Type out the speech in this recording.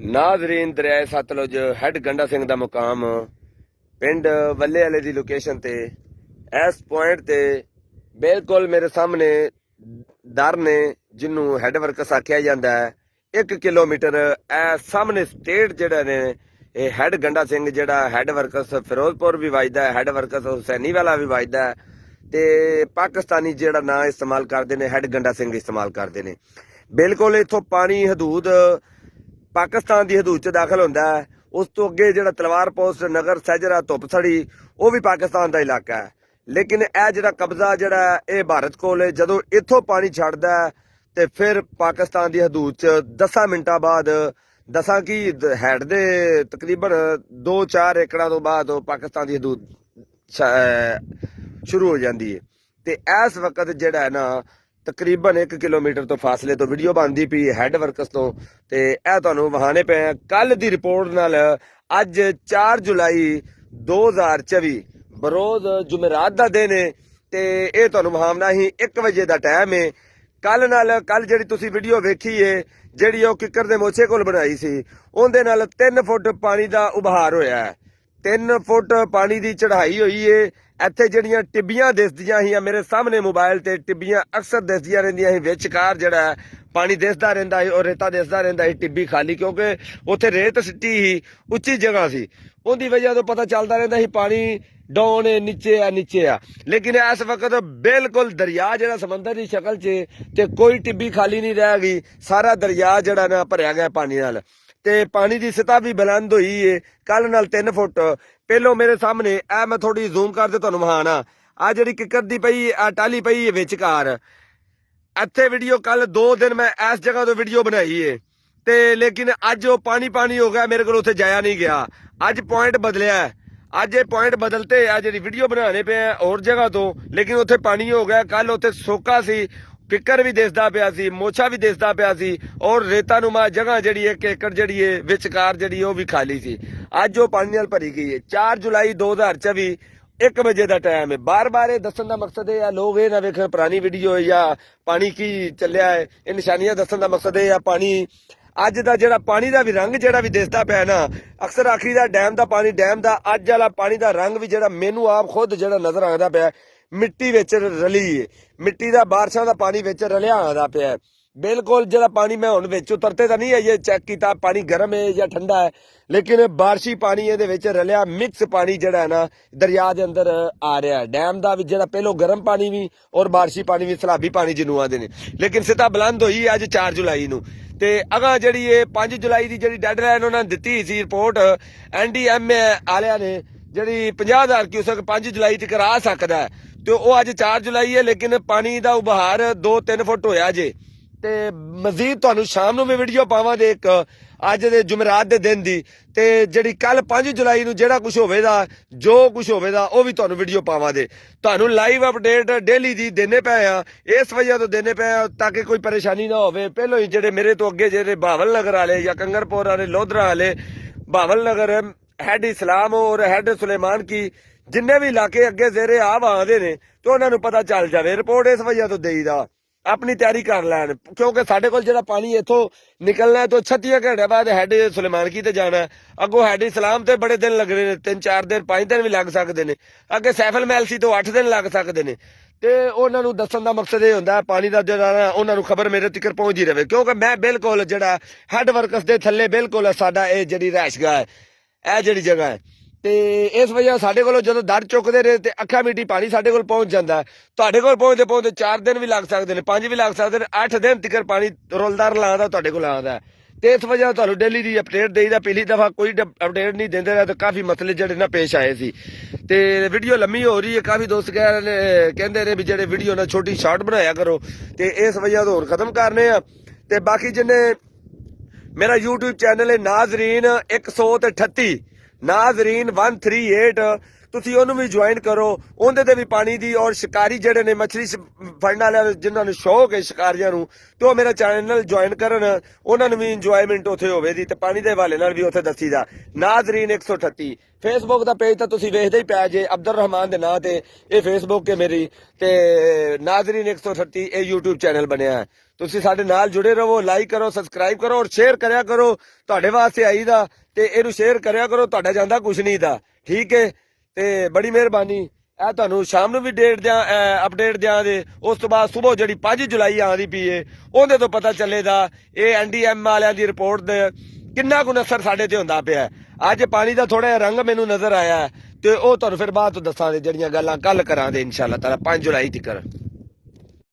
Nazreen ਦਰਿਆਏ Sutlej head Ganda Singh ਦਾ ਮੁਕਾਮ ਪਿੰਡ ਵੱਲੇ ਵਾਲੇ ਦੀ ਲੋਕੇਸ਼ਨ ਤੇ ਇਸ ਪੁਆਇੰਟ ਤੇ ਬਿਲਕੁਲ ਮੇਰੇ ਸਾਹਮਣੇ ਦਰ ਨੇ ਜਿਹਨੂੰ ਹੈਡ ਵਰਕਸ ਆਖਿਆ ਜਾਂਦਾ ਹੈ 1 ਕਿਲੋਮੀਟਰ ਇਹ ਸਾਹਮਣੇ ਸਟੇਟ ਜਿਹੜਾ ਨੇ ਇਹ ਹੈਡ ਗੰਡਾ ਸਿੰਘ ਜਿਹੜਾ ਹੈਡ ਵਰਕਸ ਫਿਰੋਜ਼ਪੁਰ ਵੀ ਵੱਜਦਾ ਹੈ, ਹੈਡ ਵਰਕਸ ਹੁਸੈਨੀ ਵਾਲਾ ਵੀ ਵੱਜਦਾ ਹੈ ਤੇ ਪਾਕਿਸਤਾਨੀ ਜਿਹੜਾ ਨਾਂ ਇਸਤੇਮਾਲ ਕਰਦੇ ਨੇ ਹੈਡ ਗੰਡਾ ਸਿੰਘ ਇਸਤੇਮਾਲ ਕਰਦੇ ਨੇ। ਬਿਲਕੁਲ ਇੱਥੋਂ ਪਾਣੀ ਹਦੂਦ ਪਾਕਿਸਤਾਨ ਦੀ ਹਦੂਦ 'ਚ ਦਾਖਲ ਹੁੰਦਾ ਹੈ। ਉਸ ਤੋਂ ਅੱਗੇ ਜਿਹੜਾ ਤਲਵਾਰ ਪੋਸਟ ਨਗਰ ਸੈਜਰਾ ਧੁੱਪਸੜੀ ਉਹ ਵੀ ਪਾਕਿਸਤਾਨ ਦਾ ਇਲਾਕਾ ਹੈ, ਲੇਕਿਨ ਇਹ ਜਿਹੜਾ ਕਬਜ਼ਾ ਜਿਹੜਾ ਇਹ ਭਾਰਤ ਕੋਲ ਹੈ। ਜਦੋਂ ਇੱਥੋਂ ਪਾਣੀ ਛੱਡਦਾ ਹੈ ਤੇ ਫਿਰ ਪਾਕਿਸਤਾਨ ਦੀ ਹਦੂਦ 'ਚ 10 ਮਿੰਟਾਂ ਬਾਅਦ ਦੱਸਾਂ ਕਿ ਹੈਡ ਦੇ ਤਕਰੀਬਨ 2-4 ਏਕੜਾਂ ਤੋਂ ਬਾਅਦ ਉਹ ਪਾਕਿਸਤਾਨ ਦੀ ਹਦੂਦ ਸ਼ੁਰੂ ਹੋ ਜਾਂਦੀ ਹੈ। ਤੇ ਇਸ ਵਕਤ ਜਿਹੜਾ ਹੈ ਨਾ ਤਕਰੀਬਨ 1 ਕਿਲੋਮੀਟਰ ਤੋਂ ਫਾਸਲੇ ਤੋਂ ਵੀਡੀਓ ਬਣਦੀ ਪਈ ਹੈਡ ਵਰਕਸ ਤੋਂ ਤੇ ਇਹ ਤੁਹਾਨੂੰ ਵਹਾਣੇ ਪਏ ਕੱਲ ਦੀ ਰਿਪੋਰਟ ਨਾਲ। ਅੱਜ 4 ਜੁਲਾਈ 2024 ਬਰੋਜ਼ ਜੁਮੇਰਾਤ ਦਾ ਦਿਨ ਹੈ ਤੇ ਇਹ ਤੁਹਾਨੂੰ ਵਹਾਵਣਾ ਹੀ 1 ਵਜੇ ਦਾ ਟਾਈਮ ਹੈ। ਕੱਲ ਜਿਹੜੀ ਤੁਸੀਂ ਵੀਡੀਓ ਵੇਖੀ ਹੈ ਜਿਹੜੀ ਉਹ ਕਿੱਕਰ ਦੇ ਮੋਛੇ ਕੋਲ ਬਣਾਈ ਸੀ ਉਹਦੇ ਨਾਲ 3 ਫੁੱਟ ਪਾਣੀ ਦਾ ਉਭਾਰ ਹੋਇਆ ਹੈ। 3 ਫੁੱਟ ਪਾਣੀ ਦੀ ਚੜ੍ਹਾਈ ਹੋਈ ਏ। ਇੱਥੇ ਜਿਹੜੀਆਂ ਟਿੱਬੀਆਂ ਦਿਸਦੀਆਂ ਸੀ ਮੇਰੇ ਸਾਹਮਣੇ ਮੋਬਾਈਲ ਤੇ ਟਿੱਬੀਆਂ ਅਕਸਰ ਦਿਸਦੀਆਂ ਰਹਿੰਦੀਆਂ ਸੀ, ਵਿਚਕਾਰ ਜਿਹੜਾ ਪਾਣੀ ਦਿਸਦਾ ਰਹਿੰਦਾ ਸੀ ਔਰ ਰੇਤਾ ਦਿਸਦਾ ਰਹਿੰਦਾ ਸੀ, ਟਿੱਬੀ ਖਾਲੀ ਕਿਉਂਕਿ ਉੱਥੇ ਰੇਤ ਸਿੱਟੀ ਸੀ, ਉੱਚੀ ਜਗ੍ਹਾ ਸੀ। ਉਹਦੀ ਵਜ੍ਹਾ ਤੋਂ ਪਤਾ ਚੱਲਦਾ ਰਹਿੰਦਾ ਸੀ ਪਾਣੀ ਡਾਊਨ ਹੈ, ਨੀਚੇ ਆ। ਲੇਕਿਨ ਇਸ ਵਕਤ ਬਿਲਕੁਲ ਦਰਿਆ ਜਿਹੜਾ ਸਮੁੰਦਰ ਦੀ ਸ਼ਕਲ 'ਚ ਤੇ ਕੋਈ ਟਿੱਬੀ ਖਾਲੀ ਨਹੀਂ ਰਹਿ ਗਈ। ਸਾਰਾ ਦਰਿਆ ਜਿਹੜਾ ਨਾ ਭਰਿਆ ਗਿਆ ਪਾਣੀ ਨਾਲ ਤੇ ਪਾਣੀ ਦੀ ਸਤਹ ਵੀ ਬੁਲੰਦ ਹੋਈ ਏ ਕੱਲ ਨਾਲ 3 ਫੁੱਟ। ਪਹਿਲੋਂ ਮੇਰੇ ਸਾਹਮਣੇ ਇਹ ਮੈਂ ਥੋੜੀ ਜ਼ੂਮ ਕਰਕੇ ਤੁਹਾਨੂੰ ਵਿਖਾਣਾ ਆ ਜਿਹੜੀ ਕਿੱਕਰ ਦੀ ਪਈ ਆ ਟਾਲੀ ਪਈ ਵਿਚਕਾਰ। ਇੱਥੇ ਵੀਡੀਓ ਕੱਲ 2 ਦਿਨ ਮੈਂ ਇਸ ਜਗ੍ਹਾ ਤੋਂ ਵੀਡੀਓ ਬਣਾਈ ਏ ਤੇ ਲੇਕਿਨ ਅੱਜ ਉਹ ਪਾਣੀ ਹੋ ਗਿਆ, ਮੇਰੇ ਕੋਲ ਉੱਥੇ ਜਾਇਆ ਨਹੀਂ ਗਿਆ। ਅੱਜ ਪੁਆਇੰਟ ਬਦਲਿਆ, ਅੱਜ ਇਹ ਪੁਆਇੰਟ ਬਦਲਤੇ ਆ ਜਿਹੜੀ ਵੀਡੀਓ ਬਣਾਉਣੇ ਪਏ ਆ ਹੋਰ ਜਗ੍ਹਾ ਤੋਂ, ਲੇਕਿਨ ਉੱਥੇ ਪਾਣੀ ਹੋ ਗਿਆ। ਕੱਲ ਉੱਥੇ ਸੋਕਾ ਸੀ, ਕਿੱਕਰ ਵੀ ਦਿਸਦਾ ਪਿਆ ਸੀ, ਮੋਛਾ ਵੀ ਦਿਸਦਾ ਪਿਆ ਸੀ ਔਰ ਰੇਤਾਨੁਮਾ ਜਗ੍ਹਾ ਜਿਹੜੀ 1 ਏਕੜ ਜਿਹੜੀ ਹੈ ਵਿਚਕਾਰ ਜਿਹੜੀ ਉਹ ਵੀ ਖਾਲੀ ਸੀ। ਅੱਜ ਉਹ ਪਾਣੀ ਨਾਲ ਭਰੀ ਗਈ ਹੈ। 4 ਜੁਲਾਈ 2024 1 ਵਜੇ ਦਾ ਟਾਈਮ ਹੈ। ਬਾਰ-ਬਾਰ ਇਹ ਦੱਸਣ ਦਾ ਮਕਸਦ ਇਹ ਆ ਲੋਕ ਇਹ ਨਾ ਵੇਖਣ ਪੁਰਾਣੀ ਵੀਡੀਓ ਹੈ ਜਾਂ ਪਾਣੀ ਕੀ ਚੱਲਿਆ ਹੈ, ਇਹ ਨਿਸ਼ਾਨੀਆਂ ਦੱਸਣ ਦਾ ਮਕਸਦ ਇਹ ਆ ਪਾਣੀ ਅੱਜ ਦਾ ਜਿਹੜਾ ਪਾਣੀ ਦਾ ਵੀ ਰੰਗ ਜਿਹੜਾ ਵੀ ਦਿਸਦਾ ਪਿਆ ਨਾ ਅਕਸਰ ਆਖਰੀ ਦਾ ਡੈਮ ਦਾ ਪਾਣੀ ਡੈਮ ਦਾ ਅੱਜ ਵਾਲਾ ਪਾਣੀ ਦਾ ਰੰਗ ਵੀ ਜਿਹੜਾ ਮੈਨੂੰ ਆਪ ਖੁਦ ਜਿਹੜਾ ਨਜ਼ਰ ਆਉਂਦਾ ਪਿਆ ਮਿੱਟੀ ਵਿੱਚ ਰਲੀ ਏ, ਮਿੱਟੀ ਦਾ ਬਾਰਿਸ਼ਾਂ ਦਾ ਪਾਣੀ ਵਿੱਚ ਰਲਿਆ ਆਉਂਦਾ ਪਿਆ। ਬਿਲਕੁਲ ਜਿਹੜਾ ਪਾਣੀ ਮੈਂ ਹੁਣ ਵਿੱਚ ਉਤਰਤੇ ਤਾਂ ਨਹੀਂ ਹੈ ਇਹ ਚੈੱਕ ਕੀਤਾ ਪਾਣੀ ਗਰਮ ਹੈ ਜਾਂ ਠੰਡਾ ਹੈ, ਲੇਕਿਨ ਬਾਰਿਸ਼ੀ ਪਾਣੀ ਇਹਦੇ ਵਿੱਚ ਰਲਿਆ ਮਿਕਸ ਪਾਣੀ ਜਿਹੜਾ ਹੈ ਨਾ ਦਰਿਆ ਦੇ ਅੰਦਰ ਆ ਰਿਹਾ। ਡੈਮ ਦਾ ਵੀ ਜਿਹੜਾ ਪਹਿਲੋਂ ਗਰਮ ਪਾਣੀ ਵੀ ਔਰ ਬਾਰਿਸ਼ੀ ਪਾਣੀ ਵੀ ਸਲਾਬੀ ਪਾਣੀ ਜਿਹਨੂੰ ਆਉਂਦੇ ਨੇ, ਲੇਕਿਨ ਸਤਹ ਬੁਲੰਦ ਹੋਈ ਅੱਜ 4 ਜੁਲਾਈ ਨੂੰ। ਤੇ ਅਗਾਂ ਜਿਹੜੀ ਇਹ 5 ਜੁਲਾਈ ਦੀ ਜਿਹੜੀ ਡੈਡਲਾਈਨ ਉਹਨਾਂ ਨੇ ਦਿੱਤੀ ਸੀ ਰਿਪੋਰਟ NDMA ਵਾਲਿਆਂ ਨੇ ਜਿਹੜੀ 50,000 ਕਿਊਸੈਕ 5 ਜੁਲਾਈ ਤੱਕ ਆ ਸਕਦਾ ਹੈ ਤੇ ਉਹ ਅੱਜ 4 ਜੁਲਾਈ ਹੈ, ਲੇਕਿਨ ਪਾਣੀ ਦਾ ਉਭਾਰ 2-3 ਫੁੱਟ ਹੋਇਆ ਜੇ। ਤੇ ਮਜ਼ੀਦ ਤੁਹਾਨੂੰ ਸ਼ਾਮ ਨੂੰ ਵੀ ਵੀਡੀਓ ਪਾਵਾਂਗੇ ਇੱਕ ਅੱਜ ਦੇ ਜੁਮੇਰਾਤ ਦੇ ਦਿਨ ਦੀ ਤੇ ਜਿਹੜੀ ਕੱਲ 5 ਜੁਲਾਈ ਨੂੰ ਜਿਹੜਾ ਕੁਝ ਹੋਵੇਗਾ ਜੋ ਕੁਝ ਹੋਵੇਗਾ ਉਹ ਵੀ ਤੁਹਾਨੂੰ ਵੀਡੀਓ ਪਾਵਾਂਗੇ। ਤੁਹਾਨੂੰ ਲਾਈਵ ਅਪਡੇਟ ਡੇਲੀ ਦੀ ਦੇਣੇ ਪਏ ਆ, ਇਸ ਵਜ੍ਹਾ ਤੋਂ ਦੇਣੇ ਪਏ ਆ ਤਾਂ ਕਿ ਕੋਈ ਪਰੇਸ਼ਾਨੀ ਨਾ ਹੋਵੇ। ਪਹਿਲੋਂ ਹੀ ਜਿਹੜੇ ਮੇਰੇ ਤੋਂ ਅੱਗੇ ਜਿਹੜੇ ਬਾਵਲ ਨਗਰ ਵਾਲੇ ਜਾਂ ਕੰਗਰਪੁਰ ਵਾਲੇ ਲੋਧਰਾ ਵਾਲੇ ਬਾਵਲ ਨਗਰ ਹੈਡ ਇਸਲਾਮ ਔਰ ਹੈਡ ਸੁਲੇਮਾਨ ਕੀ ਜਿੰਨੇ ਵੀ ਇਲਾਕੇ ਅੱਗੇ ਜ਼ੇਰੇ ਆਉਂਦੇ ਨੇ ਤੇ ਉਹਨਾਂ ਨੂੰ ਪਤਾ ਚੱਲ ਜਾਵੇ। ਰਿਪੋਰਟ ਇਸ ਵਜ੍ਹਾ ਤੋਂ ਦੇਈਦਾ ਆਪਣੀ ਤਿਆਰੀ ਕਰ ਲੈਣ ਕਿਉਂਕਿ ਸਾਡੇ ਕੋਲ ਜਿਹੜਾ ਪਾਣੀ ਇੱਥੋਂ ਨਿਕਲਣਾ ਹੈ ਤੋਂ 36 ਘੰਟੇ ਬਾਅਦ ਹੈਡ ਸੁਲੇਮਾਨ ਕੀ ਤੇ ਜਾਣਾ, ਅੱਗੋਂ ਹੈਡ ਇਸਲਾਮ ਤੇ ਬੜੇ ਦਿਨ ਲੱਗਣੇ ਨੇ, 3-4 ਦਿਨ 5 ਦਿਨ ਵੀ ਲੱਗ ਸਕਦੇ ਨੇ, ਅੱਗੇ ਸੈਫਲ ਮੈਲਸੀ ਤੋਂ 8 ਦਿਨ ਲੱਗ ਸਕਦੇ ਨੇ। ਤੇ ਉਹਨਾਂ ਨੂੰ ਦੱਸਣ ਦਾ ਮਕਸਦ ਇਹ ਹੁੰਦਾ ਪਾਣੀ ਦਾ ਜਿਹੜਾ ਉਹਨਾਂ ਨੂੰ ਖਬਰ ਮੇਰੇ ਤੱਕ ਪਹੁੰਚਦੀ ਰਹੇ ਕਿਉਂਕਿ ਮੈਂ ਬਿਲਕੁਲ ਜਿਹੜਾ ਹੈਡ ਵਰਕਸ ਦੇ ਥੱਲੇ ਬਿਲਕੁਲ ਸਾਡਾ ਇਹ ਜਿਹੜੀ ਰਿਹਾਇਸ਼ਗਾਹ ਹੈ ਇਹ ਜਿਹੜੀ ਜਗ੍ਹਾ ਹੈ ਤੇ ਇਸ ਵਜ੍ਹਾ ਸਾਡੇ ਕੋਲੋਂ ਜਦੋਂ ਦਰ ਚੁੱਕਦੇ ਰਹੇ ਤੇ ਅੱਖਾਂ ਮੀਟੀ ਪਾਣੀ ਸਾਡੇ ਕੋਲ ਪਹੁੰਚ ਜਾਂਦਾ। ਤੁਹਾਡੇ ਕੋਲ ਪਹੁੰਚਦੇ 4 ਦਿਨ ਵੀ ਲੱਗ ਸਕਦੇ ਨੇ, 5 ਵੀ ਲੱਗ ਸਕਦੇ ਨੇ, 8 ਦਿਨ ਤੱਕ ਪਾਣੀ ਰੋਲਦਾਰ ਲਾਉਂਦਾ ਤੁਹਾਡੇ ਕੋਲ ਆਉਂਦਾ ਤੇ ਇਸ ਵਜ੍ਹਾ ਤੁਹਾਨੂੰ ਡੇਲੀ ਦੀ ਅਪਡੇਟ ਦੇਈਦਾ। ਪਿਛਲੀ ਦਫਾ ਕੋਈ ਅਪਡੇਟ ਨਹੀਂ ਦਿੰਦੇ ਰਹੇ ਤਾਂ ਕਾਫੀ ਮਸਲੇ ਜਿਹੜੇ ਨਾ ਪੇਸ਼ ਆਏ ਸੀ ਤੇ ਵੀਡੀਓ ਲੰਮੀ ਹੋ ਰਹੀ ਹੈ। ਕਾਫੀ ਦੋਸਤ ਕਹਿੰਦੇ ਨੇ ਵੀ ਜਿਹੜੇ ਵੀਡੀਓ ਨਾਲ ਛੋਟੀ ਸ਼ਾਰਟ ਬਣਾਇਆ ਕਰੋ ਤੇ ਇਸ ਵਜ੍ਹਾ ਤੋਂ ਹੁਣ ਖਤਮ ਕਰਨੇ ਆ। ਤੇ ਬਾਕੀ ਜਿੰਨੇ ਮੇਰਾ YouTube ਚੈਨਲ ਹੈ ਨਾਜ਼ਰੀਨ 138 ਨਾਜ਼ਰੀਨ 138 ਤੁਸੀਂ ਉਹਨੂੰ ਵੀ ਜੁਆਇਨ ਕਰੋ। ਉਹਦੇ ਤੇ ਵੀ ਪਾਣੀ ਦੀ ਔਰ ਸ਼ਿਕਾਰੀ ਜਿਹੜੇ ਨੇ ਮੱਛਲੀ ਫੜਨ ਵਾਲਿਆਂ ਨੂੰ ਜਿਨ੍ਹਾਂ ਨੂੰ ਸ਼ੌਕ ਹੈ ਸ਼ਿਕਾਰੀਆਂ ਨੂੰ, ਤੇ ਉਹ ਮੇਰਾ ਚੈਨਲ ਜੁਆਇਨ ਕਰਨ, ਉਹਨਾਂ ਨੂੰ ਵੀ ਇੰਜੋਇਮੈਂਟ ਉੱਥੇ ਹੋਵੇ ਦੀ, ਤੇ ਪਾਣੀ ਦੇ ਹਵਾਲੇ ਨਾਲ ਵੀ ਉੱਥੇ ਦੱਸੀਦਾ। ਨਾਜ਼ਰੀਨ 138 ਫੇਸਬੁੱਕ ਦਾ ਪੇਜ ਤਾਂ ਤੁਸੀਂ ਵੇਖਦੇ ਹੀ ਪਿਆ ਜੇ, ਅਬਦੁਰ ਰਹਿਮਾਨ ਦੇ ਨਾਂ ਤੇ ਇਹ ਫੇਸਬੁੱਕ ਹੈ ਮੇਰੀ, ਤੇ ਨਾਜ਼ਰੀਨ 138 ਇਹ YouTube ਚੈਨਲ ਬਣਿਆ ਹੈ। ਤੁਸੀਂ ਸਾਡੇ ਨਾਲ ਜੁੜੇ ਰਹੋ, ਲਾਈਕ ਕਰੋ, ਸਬਸਕ੍ਰਾਈਬ ਕਰੋ ਔਰ ਸ਼ੇਅਰ ਕਰਿਆ ਕਰੋ। ਤੁਹਾਡੇ ਵਾਸਤੇ ਆਈਦਾ ਤੇ ਇਹਨੂੰ ਸ਼ੇਅਰ ਕਰਿਆ ਕਰੋ, ਤੁਹਾਡਾ ਜਾਂਦਾ ਕੁਛ ਨਹੀਂ ਦਾ, ਠੀਕ ਹੈ। ਤੇ ਬੜੀ ਮਿਹਰਬਾਨੀ। ਇਹ ਤੁਹਾਨੂੰ ਸ਼ਾਮ ਨੂੰ ਵੀ ਅਪਡੇਟ ਦਿਆਂਗੇ। ਉਸ ਤੋਂ ਬਾਅਦ ਸਵੇਰ ਜਿਹੜੀ 5 ਜੁਲਾਈ ਆਉਂਦੀ ਪਈ ਏ, ਉਹਦੇ ਤੋਂ ਪਤਾ ਚੱਲੇਗਾ ਇਹ NDM ਵਾਲਿਆਂ ਦੀ ਰਿਪੋਰਟ ਦੇ ਕਿੰਨਾ ਕੁ ਅਸਰ ਸਾਡੇ ਤੇ ਹੁੰਦਾ ਪਿਆ। ਅੱਜ ਪਾਣੀ ਦਾ ਥੋੜਾ ਜਿਹਾ ਰੰਗ ਮੈਨੂੰ ਨਜ਼ਰ ਆਇਆ, ਤੇ ਉਹ ਤੁਹਾਨੂੰ ਫਿਰ ਬਾਅਦ ਤੋਂ ਦੱਸਾਂਗੇ, ਜਿਹੜੀਆਂ ਗੱਲਾਂ ਕੱਲ ਕਰਾਂਗੇ ਇਨਸ਼ਾਅੱਲਾ ਤਾਲਾ 5 ਜੁਲਾਈ ਤੱਕ।